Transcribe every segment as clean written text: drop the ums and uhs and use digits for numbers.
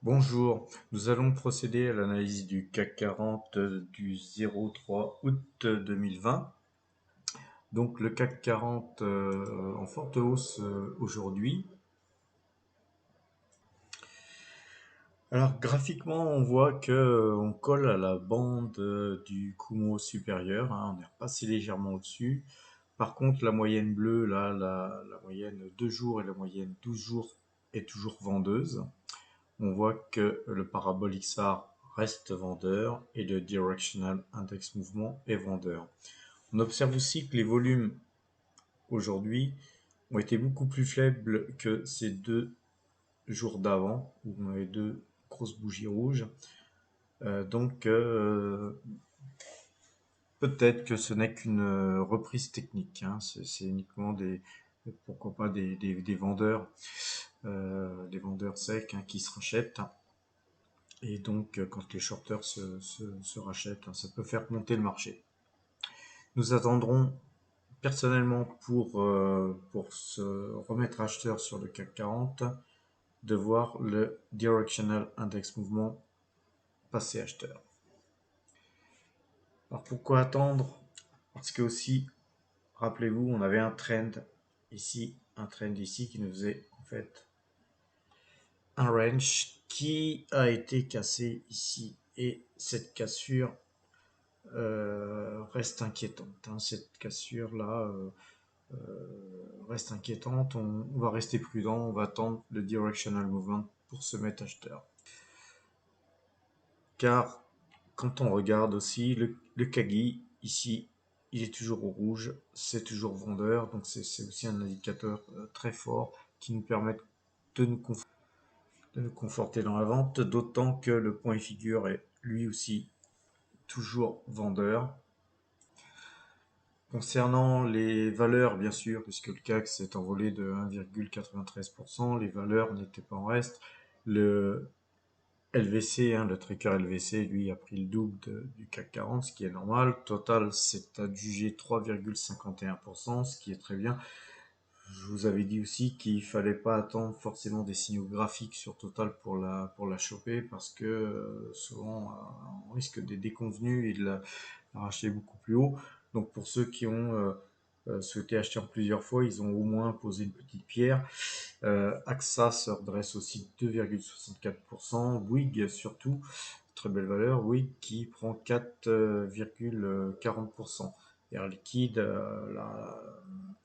Bonjour, nous allons procéder à l'analyse du CAC 40 du 03 août 2020. Donc le CAC 40 en forte hausse aujourd'hui. Alors graphiquement, on voit que on colle à la bande du Kumo supérieur, hein, on est repassé légèrement au-dessus. Par contre, la moyenne bleue, là, la moyenne 2 jours et la moyenne 12 jours est toujours vendeuse. On voit que le parabole XR reste vendeur et le Directional Index Mouvement est vendeur. On observe aussi que les volumes aujourd'hui ont été beaucoup plus faibles que ces 2 jours d'avant, où on avait 2 grosses bougies rouges. Donc peut-être que ce n'est qu'une reprise technique, hein. C'est uniquement pourquoi pas des vendeurs, des vendeurs secs, hein, qui se rachètent. Et donc, quand les shorters se rachètent, hein, ça peut faire monter le marché. Nous attendrons personnellement pour se remettre acheteur sur le CAC 40, de voir le Directional Index Mouvement passer acheteur. Alors pourquoi attendre? Parce que aussi, rappelez-vous, on avait un trend ici qui nous faisait en fait un range qui a été cassé ici. Et cette cassure reste inquiétante, hein. Cette cassure-là reste inquiétante. On va rester prudent, on va attendre le directional movement pour se mettre acheteur. Car quand on regarde aussi le Kagi, ici, il est toujours au rouge, c'est toujours vendeur, donc c'est aussi un indicateur très fort qui nous permet de nous conforter dans la vente, d'autant que le point et figure est lui aussi toujours vendeur. Concernant les valeurs, bien sûr, puisque le CAC s'est envolé de 1,93%, les valeurs n'étaient pas en reste. Le LVC, hein, le tracker LVC, lui, a pris le double du CAC 40, ce qui est normal. Total s'est adjugé 3,51%, ce qui est très bien. Je vous avais dit aussi qu'il fallait pas attendre forcément des signaux graphiques sur Total pour la choper, parce que souvent on risque des déconvenus et de la racheter beaucoup plus haut. Donc pour ceux qui ont souhaité acheter en plusieurs fois, ils ont au moins posé une petite pierre. AXA se redresse aussi de 2,64%. Bouygues surtout, très belle valeur. Bouygues qui prend 4,40%. Air Liquide, là,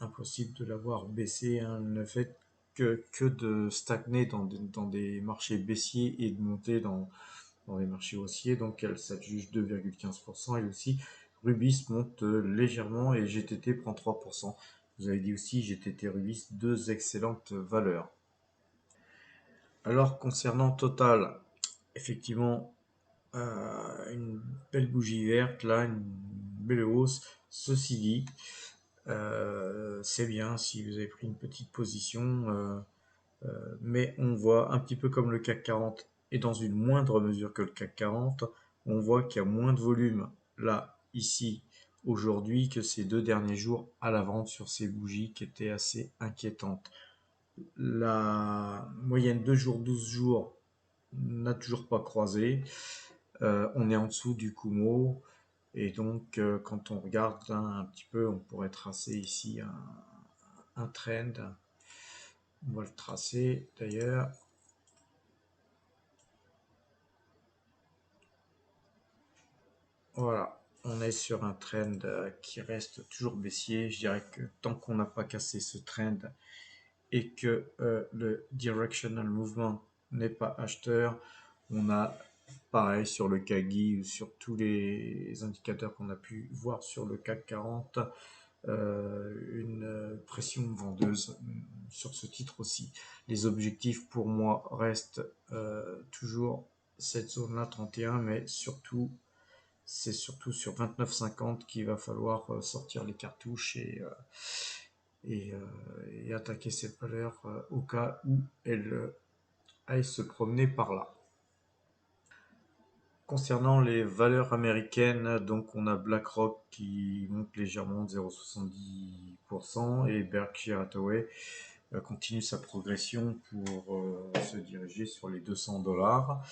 impossible de l'avoir baissé, hein, ne fait que de stagner dans des marchés baissiers et de monter dans les marchés haussiers, donc elle s'adjuge 2,15%. Et aussi, Rubis monte légèrement et GTT prend 3%. Vous avez dit aussi GTT Rubis, deux excellentes valeurs. Alors concernant Total, effectivement, une belle bougie verte là, une belle hausse. Ceci dit, c'est bien si vous avez pris une petite position, mais on voit un petit peu comme le CAC 40 et dans une moindre mesure que le CAC 40, on voit qu'il y a moins de volume là, ici, aujourd'hui, que ces 2 derniers jours à la vente sur ces bougies qui étaient assez inquiétantes. La moyenne 2 jours, 12 jours n'a toujours pas croisé. On est en dessous du Kumo. Et donc, quand on regarde un petit peu, on pourrait tracer ici un trend. On va le tracer d'ailleurs. Voilà, on est sur un trend qui reste toujours baissier. Je dirais que tant qu'on n'a pas cassé ce trend et que le directional movement n'est pas acheteur, on a pareil sur le Kagi ou sur tous les indicateurs qu'on a pu voir sur le CAC 40, une pression vendeuse sur ce titre aussi. Les objectifs pour moi restent toujours cette zone-là 31, mais surtout c'est surtout sur 29,50 qu'il va falloir sortir les cartouches et, et attaquer cette valeur au cas où elle aille se promener par là. Concernant les valeurs américaines, donc on a BlackRock qui monte légèrement de 0,70% et Berkshire Hathaway continue sa progression pour se diriger sur les 200 $.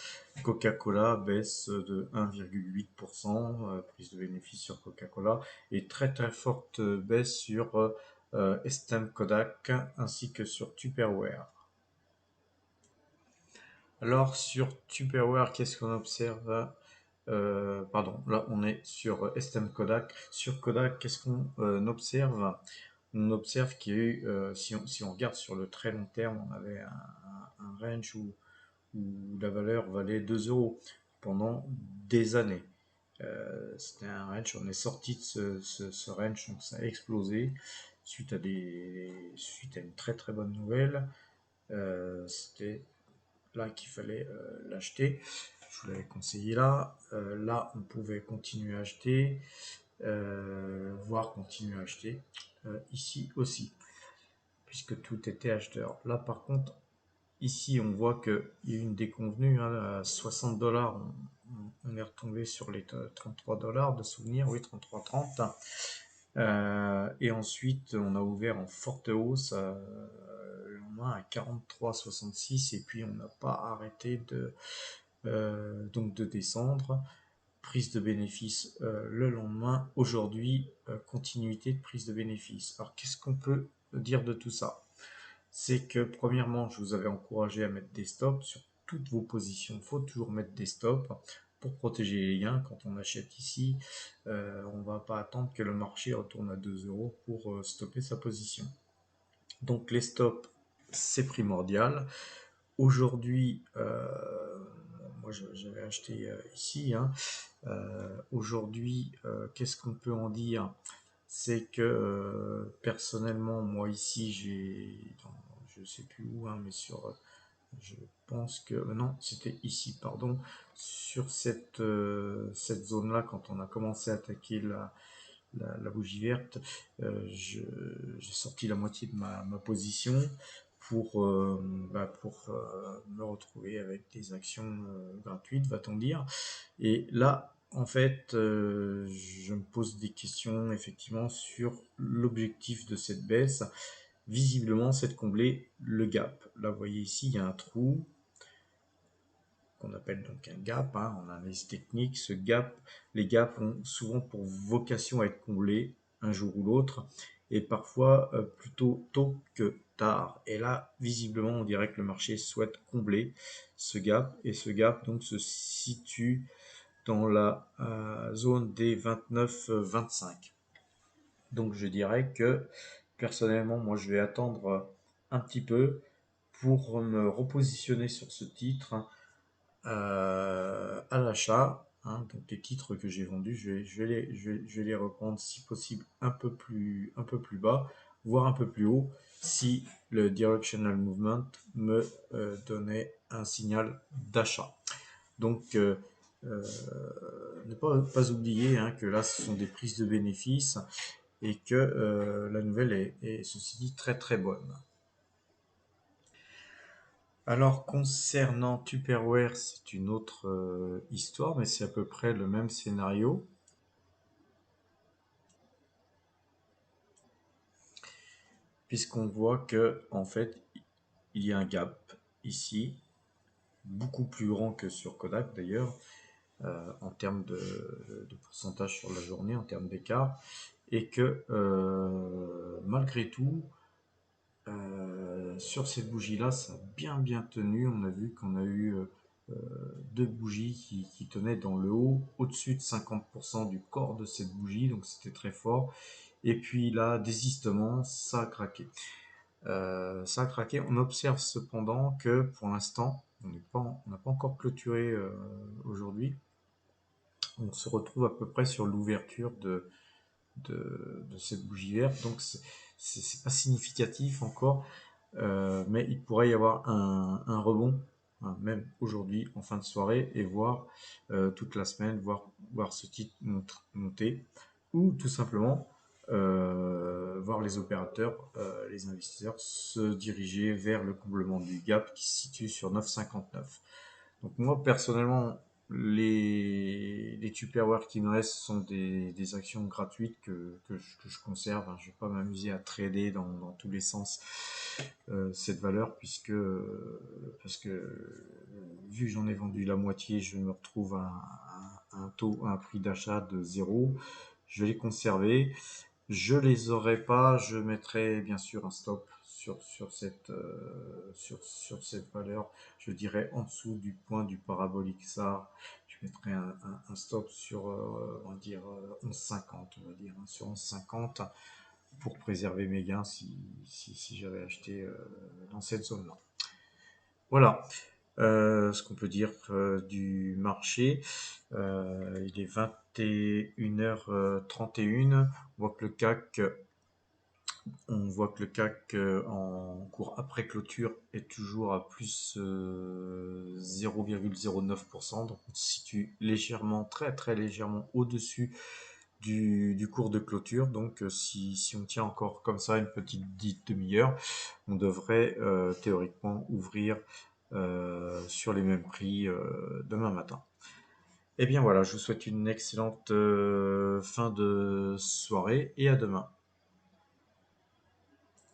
Coca-Cola baisse de 1,8%, prise de bénéfice sur Coca-Cola, et très très forte baisse sur Estème Kodak ainsi que sur Tupperware. Alors sur Tupperware, qu'est-ce qu'on observe? Pardon, là on est sur Estème Kodak. Sur Kodak, qu'est-ce qu'on observe? On observe qu'il y a eu, si on regarde sur le très long terme, on avait un range où la valeur valait 2 euros pendant des années. C'était un range, on est sorti de ce range, donc ça a explosé suite à une très très bonne nouvelle. C'était là qu'il fallait l'acheter. Je vous l'avais conseillé là. Là, on pouvait continuer à acheter, voire continuer à acheter. Ici aussi, puisque tout était acheteur. Là, par contre, ici, on voit qu'il y a eu une déconvenue. À 60 $, on est retombé sur les 33 $ de souvenir. Oui, 33,30. Et ensuite, on a ouvert en forte hausse le lendemain à 43,66. Et puis, on n'a pas arrêté donc de descendre. Prise de bénéfice le lendemain. Aujourd'hui, continuité de prise de bénéfice. Alors, qu'est-ce qu'on peut dire de tout ça? C'est que premièrement, je vous avais encouragé à mettre des stops sur toutes vos positions. Il faut toujours mettre des stops pour protéger les gains. Quand on achète ici, on ne va pas attendre que le marché retourne à 2 euros pour stopper sa position. Donc les stops, c'est primordial. Aujourd'hui, moi j'avais acheté ici. Aujourd'hui, qu'est-ce qu'on peut en dire? C'est que personnellement, moi ici, je sais plus où, mais je pense que non, c'était ici, pardon, sur cette zone-là, quand on a commencé à attaquer la bougie verte, j'ai sorti la moitié de ma position pour me retrouver avec des actions gratuites, va-t-on dire. Et là, en fait, je me pose des questions effectivement sur l'objectif de cette baisse. Visiblement, c'est de combler le gap. Là, vous voyez ici, il y a un trou qu'on appelle donc un gap en analyse technique. Ce gap, les gaps ont souvent pour vocation à être comblés un jour ou l'autre, et parfois plutôt tôt que tard. Et là, visiblement, on dirait que le marché souhaite combler ce gap, et ce gap donc se situe dans la zone des 29-25. Donc je dirais que personnellement, moi je vais attendre un petit peu pour me repositionner sur ce titre à l'achat. Donc les titres que j'ai vendus, je vais les reprendre si possible un peu plus bas, voire un peu plus haut, si le directional movement me donnait un signal d'achat. Donc ne pas oublier que là ce sont des prises de bénéfices et que la nouvelle est ceci dit très très bonne. Alors concernant Tupperware, c'est une autre histoire, mais c'est à peu près le même scénario, puisqu'on voit que en fait il y a un gap ici, beaucoup plus grand que sur Kodak d'ailleurs, en termes de pourcentage sur la journée, en termes d'écart, et que malgré tout, sur cette bougie-là, ça a bien tenu. On a vu qu'on a eu deux bougies qui tenaient dans le haut, au-dessus de 50% du corps de cette bougie, donc c'était très fort. Et puis là, désistement, ça a craqué. Ça a craqué. On observe cependant que pour l'instant, on n'a pas encore clôturé aujourd'hui. On se retrouve à peu près sur l'ouverture de cette bougie verte, donc c'est pas significatif encore. Mais il pourrait y avoir un rebond, même aujourd'hui en fin de soirée, et voir toute la semaine, voir ce titre monter, ou tout simplement voir les opérateurs, les investisseurs se diriger vers le comblement du gap qui se situe sur 9,59. Donc moi personnellement, les Tupperware qui me restent sont des actions gratuites que je conserve, hein. Je vais pas m'amuser à trader dans tous les sens cette valeur parce que vu que j'en ai vendu la moitié, je me retrouve à un prix d'achat de zéro. Je vais les conserver. Je les aurai pas, je mettrai bien sûr un stop sur cette valeur. Je dirais en dessous du point du parabolique SAR. Je mettrai un stop sur, on va dire, 11,50, on va dire, hein, sur 11,50 pour préserver mes gains si j'avais acheté dans cette zone-là. Voilà ce qu'on peut dire du marché. Il est 21h31. On voit que le CAC en cours après clôture est toujours à plus 0,09%. Donc on se situe légèrement, très très légèrement au-dessus du cours de clôture. Donc si on tient encore comme ça une petite demi-heure, on devrait théoriquement ouvrir sur les mêmes prix demain matin. Et bien voilà, je vous souhaite une excellente fin de soirée et à demain.